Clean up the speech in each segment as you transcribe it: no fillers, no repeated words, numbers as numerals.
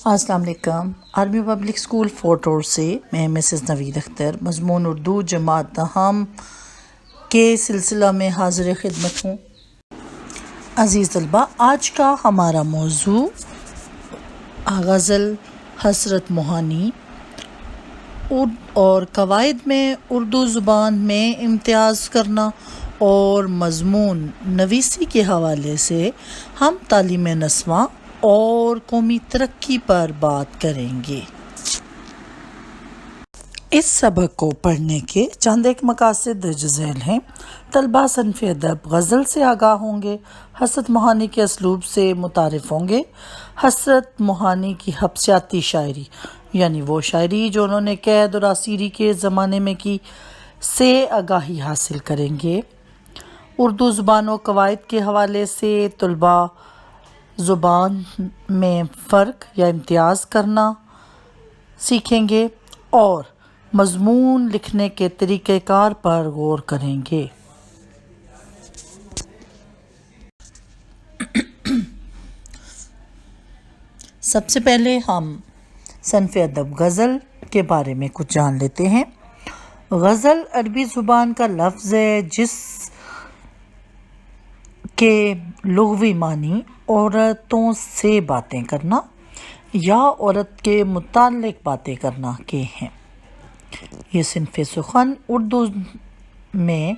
السلام علیکم۔ Army public school fort road سے میں مسز نوید اختر مضمون اردو جماعت دہم کے سلسلہ میں حاضر خدمت ہوں۔ عزیز طلبہ، آج کا ہمارا موضوع غزل حسرت موہانی اور قواعد میں اردو زبان میں امتیاز کرنا اور مضمون نویسی کے حوالے سے ہم تعلیم نسواں اور قومی ترقی پر بات کریں گے۔ اس سبق کو پڑھنے کے چند ایک مقاصد درج ذیل ہیں۔ طلبہ صنف ادب غزل سے آگاہ ہوں گے، حسرت موہانی کے اسلوب سے متعارف ہوں گے، حسرت موہانی کی حبسیاتی شاعری یعنی وہ شاعری جو انہوں نے قید اور اسیری کے زمانے میں کی سے آگاہی حاصل کریں گے۔ اردو زبان و قواعد کے حوالے سے طلبہ زبان میں فرق یا امتیاز کرنا سیکھیں گے اور مضمون لکھنے کے طریقہ کار پر غور کریں گے۔ سب سے پہلے ہم صنف ادب غزل کے بارے میں کچھ جان لیتے ہیں۔ غزل عربی زبان کا لفظ ہے جس کے لغوی معنی عورتوں سے باتیں کرنا یا عورت کے متعلق باتیں کرنا کے ہیں۔ یہ صنف سخن اردو میں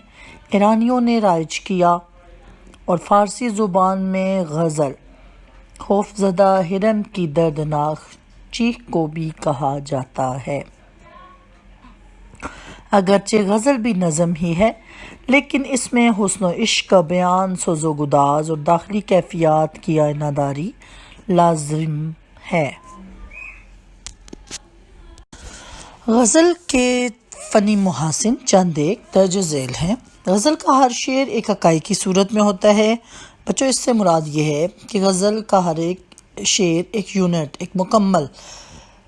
ایرانیوں نے رائج کیا اور فارسی زبان میں غزل خوف زدہ ہرن کی دردناک چیخ کو بھی کہا جاتا ہے۔ اگرچہ غزل بھی نظم ہی ہے لیکن اس میں حسن و عشق کا بیان، سوز و گداز اور داخلی کیفیات کی آئینہ داری لازم ہے۔ غزل کے فنی محاسن چند ایک درج ذیل ہیں۔ غزل کا ہر شعر ایک اکائی کی صورت میں ہوتا ہے۔ بچوں، اس سے مراد یہ ہے کہ غزل کا ہر ایک شعر ایک یونٹ، ایک مکمل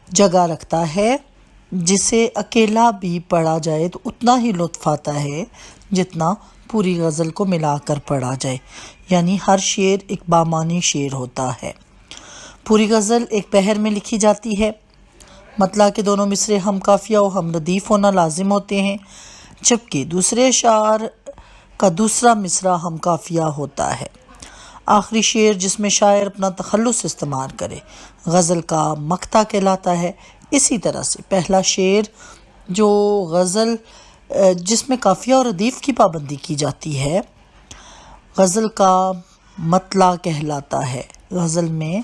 جگہ رکھتا ہے جسے اکیلا بھی پڑھا جائے تو اتنا ہی لطف آتا ہے جتنا پوری غزل کو ملا کر پڑھا جائے، یعنی ہر شعر ایک بامعنی شعر ہوتا ہے۔ پوری غزل ایک پہر میں لکھی جاتی ہے، مطلع کے دونوں مصرے ہم قافیہ و ہم ردیف ہونا لازم ہوتے ہیں، جبکہ دوسرے اشعار کا دوسرا مصرع ہم قافیہ ہوتا ہے۔ آخری شعر جس میں شاعر اپنا تخلص استعمال کرے غزل کا مقطع کہلاتا ہے۔ اسی طرح سے پہلا شعر جو غزل جس میں قافیہ اور ردیف کی پابندی کی جاتی ہے غزل کا مطلع کہلاتا ہے۔ غزل میں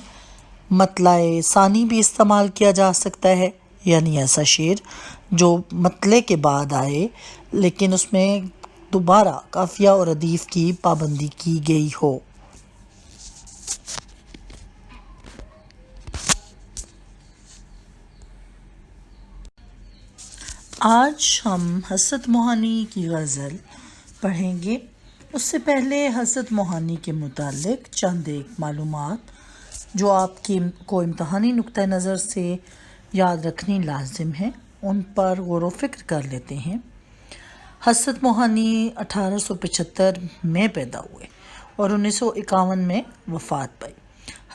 مطلع ثانی بھی استعمال کیا جا سکتا ہے، یعنی ایسا شعر جو مطلع کے بعد آئے لیکن اس میں دوبارہ قافیہ اور ردیف کی پابندی کی گئی ہو۔ آج ہم حسرت موہانی کی غزل پڑھیں گے۔ اس سے پہلے حسرت موہانی کے متعلق چند ایک معلومات جو آپ کو امتحانی نقطہ نظر سے یاد رکھنی لازم ہے، ان پر غور و فکر کر لیتے ہیں۔ حسرت موہانی 1875 میں پیدا ہوئے اور 1951 میں وفات پائی۔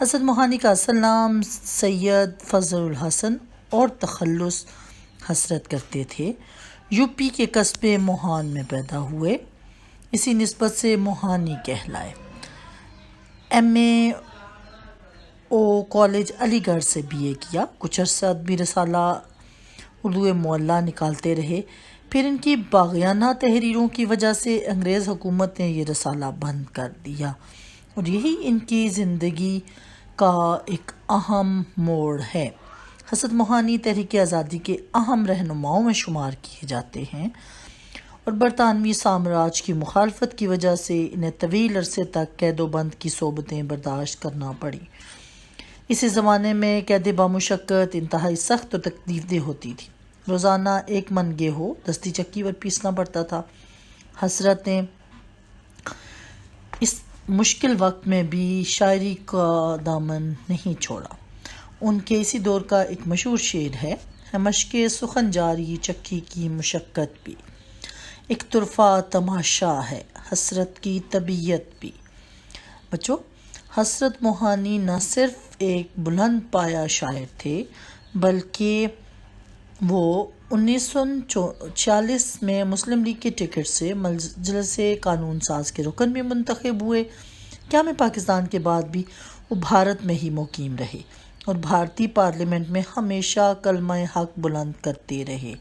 حسرت موہانی کا اصل نام سید فضل الحسن اور تخلص حسرت کرتے تھے۔ یو پی کے قصبے موہان میں پیدا ہوئے، اسی نسبت سے موہانی کہلائے۔ ایم اے او کالج علی گڑھ سے BA کیا، کچھ عرصہ ادبی رسالہ اردو معلیٰ نکالتے رہے، پھر ان کی باغیانہ تحریروں کی وجہ سے انگریز حکومت نے یہ رسالہ بند کر دیا اور یہی ان کی زندگی کا ایک اہم موڑ ہے۔ حسرت موہانی تحریک آزادی کے اہم رہنماؤں میں شمار کیے جاتے ہیں اور برطانوی سامراج کی مخالفت کی وجہ سے انہیں طویل عرصے تک قید و بند کی صحبتیں برداشت کرنا پڑیں۔ اسی زمانے میں قید بامشقت انتہائی سخت اور تکلیف دہ ہوتی تھی۔ روزانہ 1 من گیہوں دستی چکی پر پیسنا پڑتا تھا۔ حسرت نے اس مشکل وقت میں بھی شاعری کا دامن نہیں چھوڑا۔ ان کے اسی دور کا ایک مشہور شعر ہے مشق سخن جاری چکی کی مشقت بھی، ایک طرفہ تماشا ہے حسرت کی طبیعت بھی۔ بچوں، حسرت موہانی نہ صرف ایک بلند پایہ شاعر تھے، بلکہ وہ 1946 میں مسلم لیگ کے ٹکٹ سے مجلس قانون ساز کے رکن بھی منتخب ہوئے۔ قیام پاکستان کے بعد بھی وہ بھارت میں ہی مقیم رہے اور بھارتی پارلیمنٹ میں ہمیشہ کلمہ حق بلند کرتے رہے۔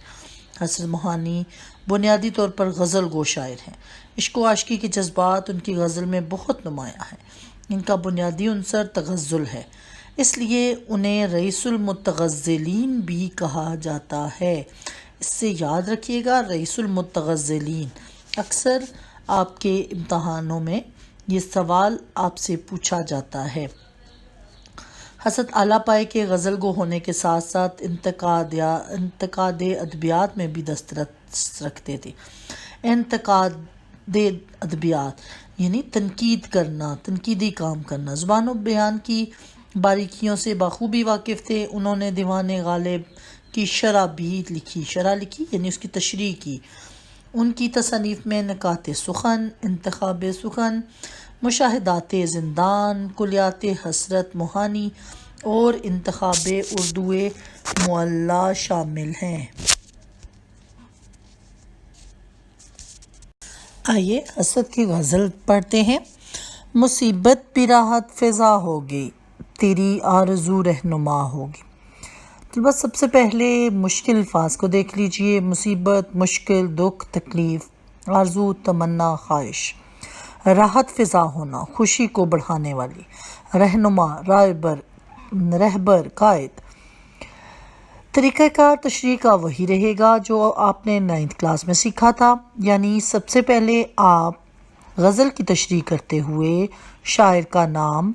حسرت موہانی بنیادی طور پر غزل گو شاعر ہیں۔ عشق و عاشقی کے جذبات ان کی غزل میں بہت نمایاں ہیں۔ ان کا بنیادی عنصر تغزل ہے، اس لیے انہیں رئیس المتغزلین بھی کہا جاتا ہے۔ اس سے یاد رکھیے گا، رئیس المتغزلین۔ اکثر آپ کے امتحانوں میں یہ سوال آپ سے پوچھا جاتا ہے۔ حسرت اعلیٰ پائے کے غزل گو ہونے کے ساتھ ساتھ انتقاد ادبیات میں بھی دسترس رکھتے تھے۔ انتقاد ادبیات یعنی تنقید کرنا، تنقیدی کام کرنا۔ زبان و بیان کی باریکیوں سے بخوبی واقف تھے۔ انہوں نے دیوان غالب کی شرح بھی لکھی، شرح لکھی یعنی اس کی تشریح کی۔ ان کی تصانیف میں نکات سخن، انتخاب سخن، مشاہدات زندان، کلیات حسرت موہانی اور انتخاب اردو معلی شامل ہیں۔ آئیے حسرت کی غزل پڑھتے ہیں۔ مصیبت بھی راحت فضا ہوگی، تیری آرزو رہنما ہوگی۔ تو بس سب سے پہلے مشکل الفاظ کو دیکھ لیجئے۔ مصیبت، مشکل، دکھ، تکلیف، آرزو، تمنا، خواہش۔ راحت فضا ہونا، خوشی کو بڑھانے والی۔ رہنما، رہبر، قائد۔ طریقہ کار تشریح کا وہی رہے گا جو آپ نے 9th کلاس میں سیکھا تھا، یعنی سب سے پہلے آپ غزل کی تشریح کرتے ہوئے شاعر کا نام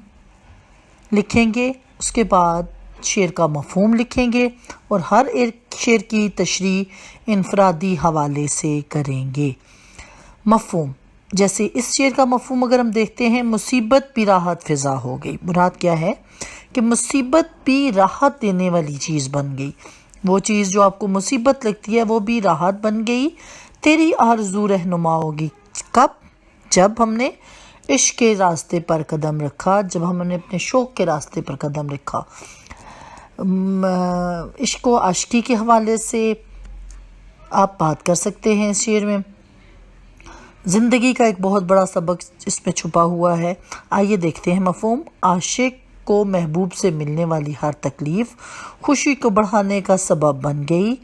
لکھیں گے، اس کے بعد شعر کا مفہوم لکھیں گے اور ہر ایک شعر کی تشریح انفرادی حوالے سے کریں گے۔ مفہوم، جیسے اس شعر کا مفہوم اگر ہم دیکھتے ہیں، مصیبت بھی راحت فضا ہو گئی۔ مراد کیا ہے کہ مصیبت بھی راحت دینے والی چیز بن گئی۔ وہ چیز جو آپ کو مصیبت لگتی ہے وہ بھی راحت بن گئی۔ تیری آرزو رہنما ہوگی، کب؟ جب ہم نے عشق کے راستے پر قدم رکھا، جب ہم نے اپنے شوق کے راستے پر قدم رکھا۔ عشق و عاشقی کے حوالے سے آپ بات کر سکتے ہیں اس شعر میں۔ زندگی کا ایک بہت بڑا سبق اس میں چھپا ہوا ہے۔ آئیے دیکھتے ہیں مفہوم۔ عاشق کو محبوب سے ملنے والی ہر تکلیف خوشی کو بڑھانے کا سبب بن گئی۔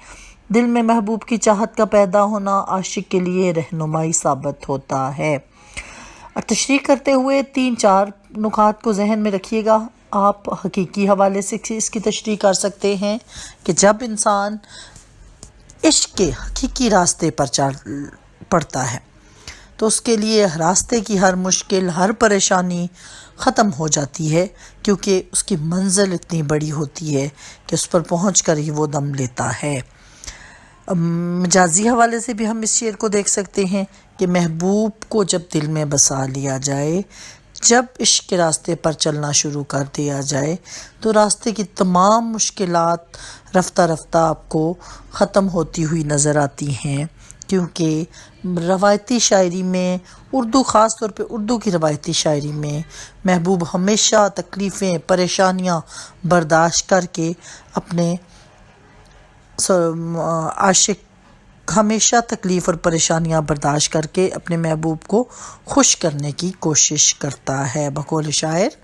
دل میں محبوب کی چاہت کا پیدا ہونا عاشق کے لیے رہنمائی ثابت ہوتا ہے۔ اور تشریح کرتے ہوئے 3-4 نکات کو ذہن میں رکھیے گا۔ آپ حقیقی حوالے سے اس کی تشریح کر سکتے ہیں کہ جب انسان عشق کے حقیقی راستے پر پڑتا ہے تو اس کے لیے راستے کی ہر مشکل، ہر پریشانی ختم ہو جاتی ہے، کیونکہ اس کی منزل اتنی بڑی ہوتی ہے کہ اس پر پہنچ کر ہی وہ دم لیتا ہے۔ مجازی حوالے سے بھی ہم اس شعر کو دیکھ سکتے ہیں کہ محبوب کو جب دل میں بسا لیا جائے، جب عشق کے راستے پر چلنا شروع کر دیا جائے تو راستے کی تمام مشکلات رفتہ رفتہ آپ کو ختم ہوتی ہوئی نظر آتی ہیں، کیونکہ روایتی شاعری میں، اردو خاص طور پہ اردو کی روایتی شاعری میں، محبوب ہمیشہ تکلیفیں، پریشانیاں برداشت کر کے اپنے عاشق ہمیشہ تکلیف اور پریشانیاں برداشت کر کے اپنے محبوب کو خوش کرنے کی کوشش کرتا ہے۔ بقول شاعر،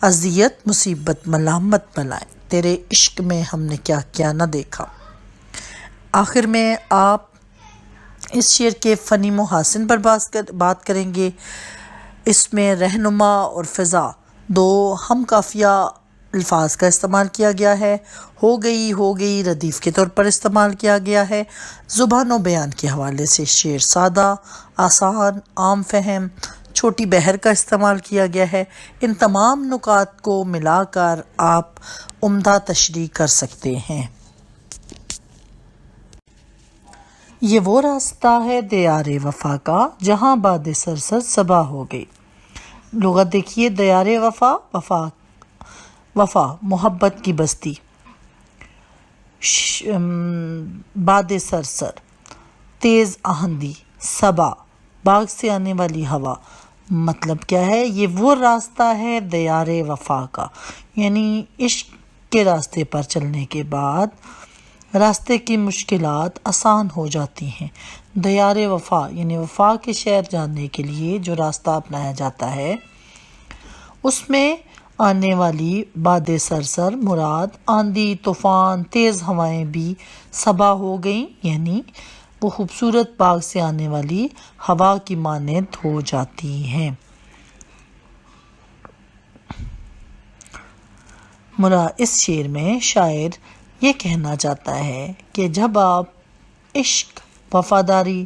اذیت مصیبت ملامت بلائیں، تیرے عشق میں ہم نے کیا کیا نہ دیکھا۔ آخر میں آپ اس شعر کے فنی محاسن پر بات کریں گے۔ اس میں رہنما اور فضا 2 ہم قافیہ الفاظ کا استعمال کیا گیا ہے۔ ہو گئی ردیف کے طور پر استعمال کیا گیا ہے۔ زبان و بیان کے حوالے سے شعر سادہ، آسان، عام فہم، چھوٹی بحر کا استعمال کیا گیا ہے۔ ان تمام نکات کو ملا کر آپ عمدہ تشریح کر سکتے ہیں۔ یہ وہ راستہ ہے دیار وفا کا، جہاں باد سرسر صبا ہو گئی۔ لغت دیکھیے، دیار وفا، وفا محبت کی بستی، باد سرسر تیز آہندی، صبا باغ سے آنے والی ہوا، مطلب کیا ہے؟ یہ وہ راستہ ہے دیار وفا کا، یعنی عشق کے راستے پر چلنے کے بعد راستے کی مشکلات آسان ہو جاتی ہیں۔ دیار وفا یعنی وفا کے شہر جانے کے لیے جو راستہ اپنایا جاتا ہے، اس میں آنے والی باد سرسر مراد آندھی، طوفان، تیز ہوائیں بھی صبا ہو گئیں، یعنی وہ خوبصورت باغ سے آنے والی ہوا کی مانند ہو جاتی ہیں۔ اس شعر میں شاعر یہ کہنا چاہتا ہے کہ جب آپ عشق، وفاداری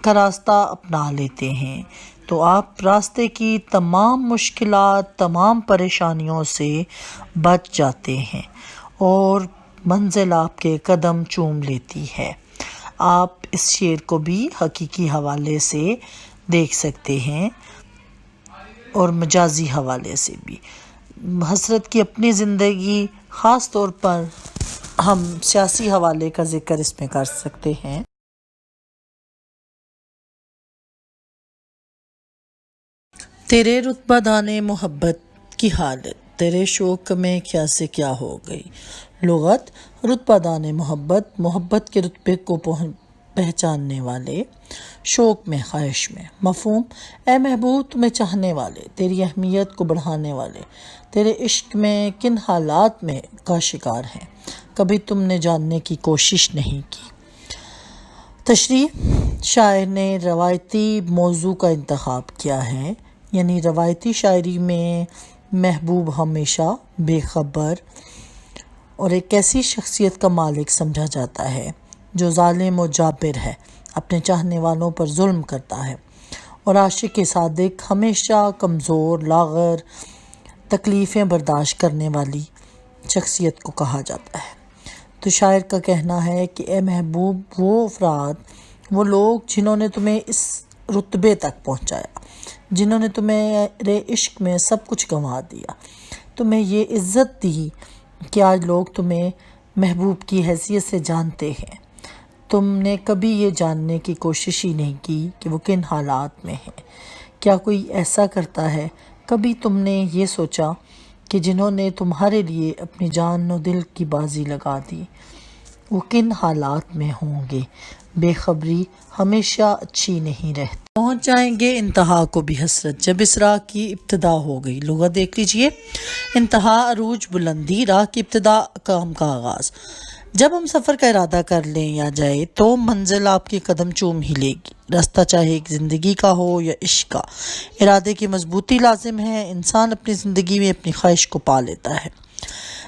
کا راستہ اپنا لیتے ہیں تو آپ راستے کی تمام مشکلات، تمام پریشانیوں سے بچ جاتے ہیں اور منزل آپ کے قدم چوم لیتی ہے۔ آپ اس شعر کو بھی حقیقی حوالے سے دیکھ سکتے ہیں اور مجازی حوالے سے بھی۔ حسرت کی اپنی زندگی، خاص طور پر ہم سیاسی حوالے کا ذکر اس میں کر سکتے ہیں۔ تیرے رتبہ دانے محبت کی حالت، تیرے شوق میں کیا سے کیا ہو گئی۔ لغت: رتبہ دانے محبت، محبت کے رتبے کو پہچاننے والے، شوق میں، خواہش میں۔ مفہوم: اے محبوب تمہیں چاہنے والے، تیری اہمیت کو بڑھانے والے، تیرے عشق میں کن حالات میں کا شکار ہیں، کبھی تم نے جاننے کی کوشش نہیں کی۔ تشریح: شاعر نے روایتی موضوع کا انتخاب کیا ہے، یعنی روایتی شاعری میں محبوب ہمیشہ بے خبر اور ایک ایسی شخصیت کا مالک سمجھا جاتا ہے جو ظالم و جابر ہے، اپنے چاہنے والوں پر ظلم کرتا ہے، اور عاشق صادق ہمیشہ کمزور، لاغر، تکلیفیں برداشت کرنے والی شخصیت کو کہا جاتا ہے۔ تو شاعر کا کہنا ہے کہ اے محبوب، وہ افراد، وہ لوگ جنہوں نے تمہیں اس رتبے تک پہنچایا، جنہوں نے تمہارے عشق میں سب کچھ گنوا دیا، تمہیں یہ عزت دی کہ آج لوگ تمہیں محبوب کی حیثیت سے جانتے ہیں، تم نے کبھی یہ جاننے کی کوشش ہی نہیں کی کہ وہ کن حالات میں ہیں۔ کیا کوئی ایسا کرتا ہے؟ کبھی تم نے یہ سوچا کہ جنہوں نے تمہارے لیے اپنی جان و دل کی بازی لگا دی وہ کن حالات میں ہوں گے؟ بے خبری ہمیشہ اچھی نہیں رہتی۔ پہنچ جائیں گے انتہا کو بھی حسرت جب اس راہ کی ابتدا ہو گئی۔ لغت دیکھ لیجئے: انتہا، عروج، بلندی، راہ کی ابتدا، کام کا آغاز۔ جب ہم سفر کا ارادہ کر لیں یا جائے تو منزل آپ کے قدم چوم ہی لے گی۔ راستہ چاہے ایک زندگی کا ہو یا عشق کا، ارادے کی مضبوطی لازم ہے۔ انسان اپنی زندگی میں اپنی خواہش کو پا لیتا ہے۔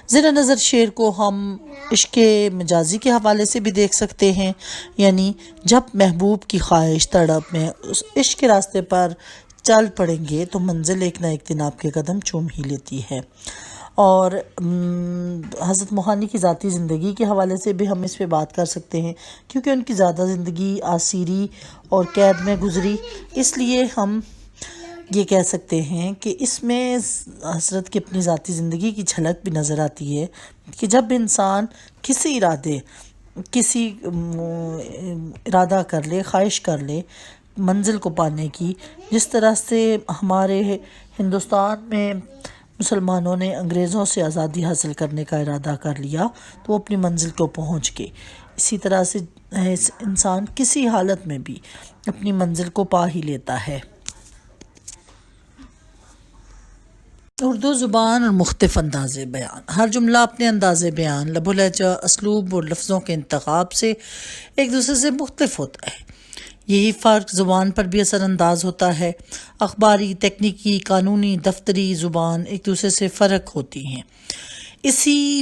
زیر نظر شعر کو ہم عشق مجازی کے حوالے سے بھی دیکھ سکتے ہیں، یعنی جب محبوب کی خواہش، تڑپ میں اس عشق کے راستے پر چل پڑیں گے تو منزل ایک نہ ایک دن آپ کے قدم چوم ہی لیتی ہے۔ اور حضرت موہانی کی ذاتی زندگی کے حوالے سے بھی ہم اس پہ بات کر سکتے ہیں، کیونکہ ان کی زیادہ زندگی آسیری اور قید میں گزری، اس لیے ہم یہ کہہ سکتے ہیں کہ اس میں حضرت کی اپنی ذاتی زندگی کی جھلک بھی نظر آتی ہے کہ جب انسان کسی ارادہ کر لے، خواہش کر لے منزل کو پانے کی، جس طرح سے ہمارے ہندوستان میں مسلمانوں نے انگریزوں سے آزادی حاصل کرنے کا ارادہ کر لیا تو وہ اپنی منزل کو پہنچ گئے، اسی طرح سے انسان کسی حالت میں بھی اپنی منزل کو پا ہی لیتا ہے۔ اردو زبان اور مختلف انداز بیان۔ ہر جملہ اپنے انداز بیان، لب و لہجہ، اسلوب اور لفظوں کے انتخاب سے ایک دوسرے سے مختلف ہوتا ہے۔ یہی فرق زبان پر بھی اثر انداز ہوتا ہے۔ اخباری، تکنیکی، قانونی، دفتری زبان ایک دوسرے سے فرق ہوتی ہیں۔ اسی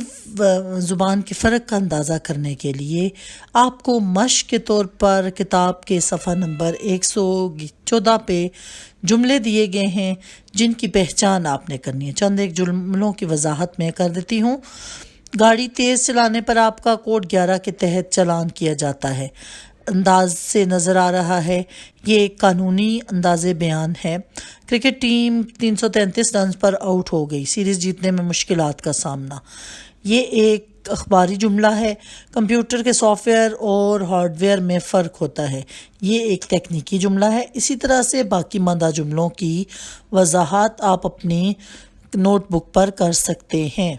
زبان کے فرق کا اندازہ کرنے کے لیے آپ کو مشق کے طور پر کتاب کے صفحہ نمبر 114 پہ جملے دیے گئے ہیں جن کی پہچان آپ نے کرنی ہے۔ چند ایک جملوں کی وضاحت میں کر دیتی ہوں۔ گاڑی تیز چلانے پر آپ کا کوڈ 11 کے تحت چالان کیا جاتا ہے۔ انداز سے نظر آ رہا ہے یہ ایک قانونی انداز بیان ہے۔ کرکٹ ٹیم 333 رنز پر آؤٹ ہو گئی، سیریز جیتنے میں مشکلات کا سامنا، یہ ایک ایک اخباری جملہ ہے۔ کمپیوٹر کے سافٹ ویئر اور ہارڈ ویئر میں فرق ہوتا ہے، یہ ایک تکنیکی جملہ ہے۔ اسی طرح سے باقی ماندہ جملوں کی وضاحت آپ اپنی نوٹ بک پر کر سکتے ہیں۔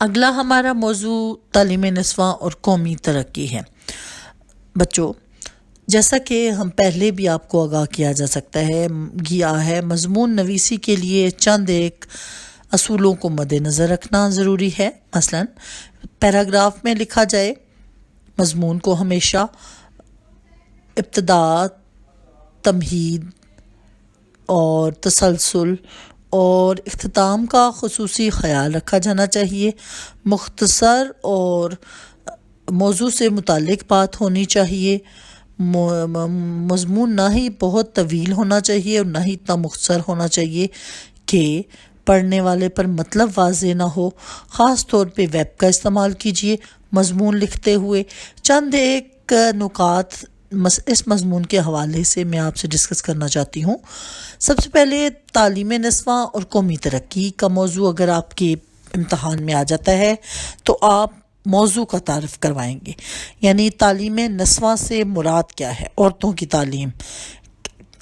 اگلا ہمارا موضوع تعلیم نسواں اور قومی ترقی ہے۔ بچوں، جیسا کہ ہم پہلے بھی آپ کو آگاہ کیا ہے، مضمون نویسی کے لیے چند ایک اصولوں کو مد نظر رکھنا ضروری ہے۔ مثلا پیراگراف میں لکھا جائے، مضمون کو ہمیشہ ابتدا، تمہید اور تسلسل اور اختتام کا خصوصی خیال رکھا جانا چاہیے۔ مختصر اور موضوع سے متعلق بات ہونی چاہیے۔ مضمون نہ ہی بہت طویل ہونا چاہیے اور نہ ہی اتنا مختصر ہونا چاہیے کہ پڑھنے والے پر مطلب واضح نہ ہو۔ خاص طور پہ ویب کا استعمال کیجیے مضمون لکھتے ہوئے۔ چند ایک نکات اس مضمون کے حوالے سے میں آپ سے ڈسکس کرنا چاہتی ہوں۔ سب سے پہلے تعلیم نسواں اور قومی ترقی کا موضوع اگر آپ کے امتحان میں آ جاتا ہے تو آپ موضوع کا تعارف کروائیں گے، یعنی تعلیم نسواں سے مراد کیا ہے۔ عورتوں کی تعلیم،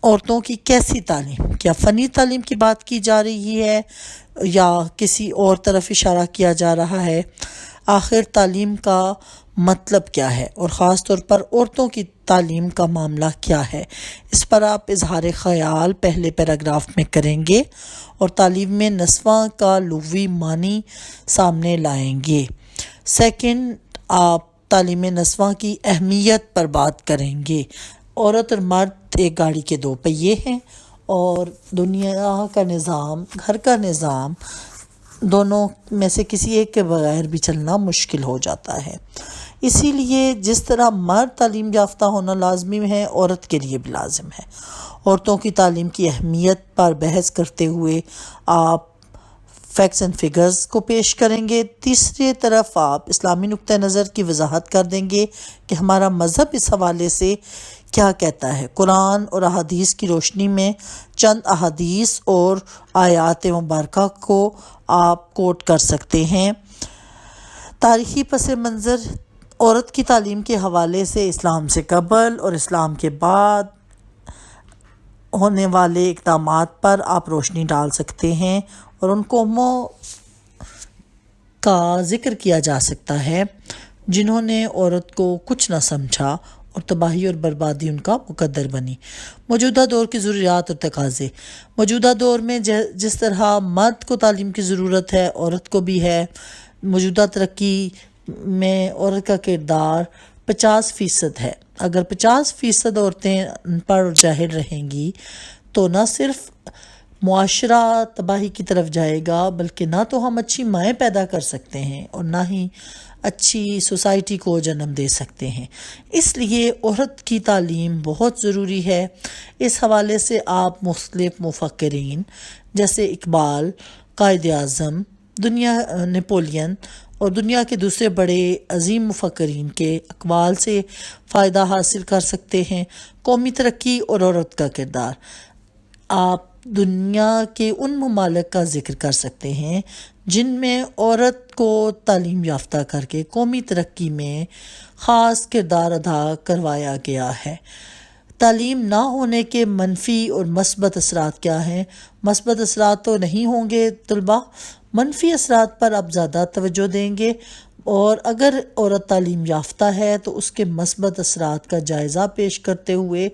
عورتوں کی کیسی تعلیم، کیا فنی تعلیم کی بات کی جا رہی ہے یا کسی اور طرف اشارہ کیا جا رہا ہے؟ آخر تعلیم کا مطلب کیا ہے اور خاص طور پر عورتوں کی تعلیم کا معاملہ کیا ہے؟ اس پر آپ اظہار خیال پہلے پیراگراف میں کریں گے اور تعلیم نسواں کا لغوی معنی سامنے لائیں گے۔ سیکنڈ، آپ تعلیم نسواں کی اہمیت پر بات کریں گے۔ عورت اور مرد ایک گاڑی کے دو پہیے ہیں اور دنیا کا نظام، گھر کا نظام، دونوں میں سے کسی ایک کے بغیر بھی چلنا مشکل ہو جاتا ہے۔ اسی لیے جس طرح مرد تعلیم یافتہ ہونا لازمی ہے، عورت کے لیے بھی لازم ہے۔ عورتوں کی تعلیم کی اہمیت پر بحث کرتے ہوئے آپ فیکٹس اینڈ فگرز کو پیش کریں گے۔ تیسری طرف آپ اسلامی نقطہ نظر کی وضاحت کر دیں گے کہ ہمارا مذہب اس حوالے سے کیا کہتا ہے۔ قرآن اور احادیث کی روشنی میں چند احادیث اور آیات مبارکہ کو آپ کوٹ کر سکتے ہیں۔ تاریخی پس منظر عورت کی تعلیم کے حوالے سے اسلام سے قبل اور اسلام کے بعد ہونے والے اقدامات پر آپ روشنی ڈال سکتے ہیں اور ان قوموں کا ذکر کیا جا سکتا ہے جنہوں نے عورت کو کچھ نہ سمجھا اور تباہی اور بربادی ان کا مقدر بنی۔ موجودہ دور کی ضروریات اور تقاضے۔ موجودہ دور میں جس طرح مرد کو تعلیم کی ضرورت ہے، عورت کو بھی ہے۔ موجودہ ترقی میں عورت کا کردار 50% ہے۔ اگر 50% عورتیں ان پڑھ اور جاہل رہیں گی تو نہ صرف معاشرہ تباہی کی طرف جائے گا، بلکہ نہ تو ہم اچھی مائیں پیدا کر سکتے ہیں اور نہ ہی اچھی سوسائٹی کو جنم دے سکتے ہیں۔ اس لیے عورت کی تعلیم بہت ضروری ہے۔ اس حوالے سے آپ مختلف مفکرین جیسے اقبال، قائد اعظم، نپولین اور دنیا کے دوسرے بڑے عظیم مفکرین کے اقوال سے فائدہ حاصل کر سکتے ہیں۔ قومی ترقی اور عورت کا کردار۔ آپ دنیا کے ان ممالک کا ذکر کر سکتے ہیں جن میں عورت کو تعلیم یافتہ کر کے قومی ترقی میں خاص کردار ادا کروایا گیا ہے۔ تعلیم نہ ہونے کے منفی اور مثبت اثرات کیا ہیں؟ مثبت اثرات تو نہیں ہوں گے طلباء، منفی اثرات پر آپ زیادہ توجہ دیں گے، اور اگر عورت تعلیم یافتہ ہے تو اس کے مثبت اثرات کا جائزہ پیش کرتے ہوئے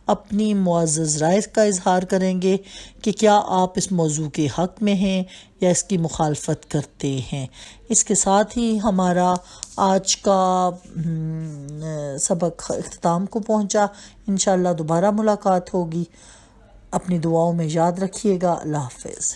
اپنی معزز رائے کا اظہار کریں گے کہ کیا آپ اس موضوع کے حق میں ہیں یا اس کی مخالفت کرتے ہیں۔ اس کے ساتھ ہی ہمارا آج کا سبق اختتام کو پہنچا۔ انشاءاللہ دوبارہ ملاقات ہوگی۔ اپنی دعاؤں میں یاد رکھیے گا۔ اللہ حافظ۔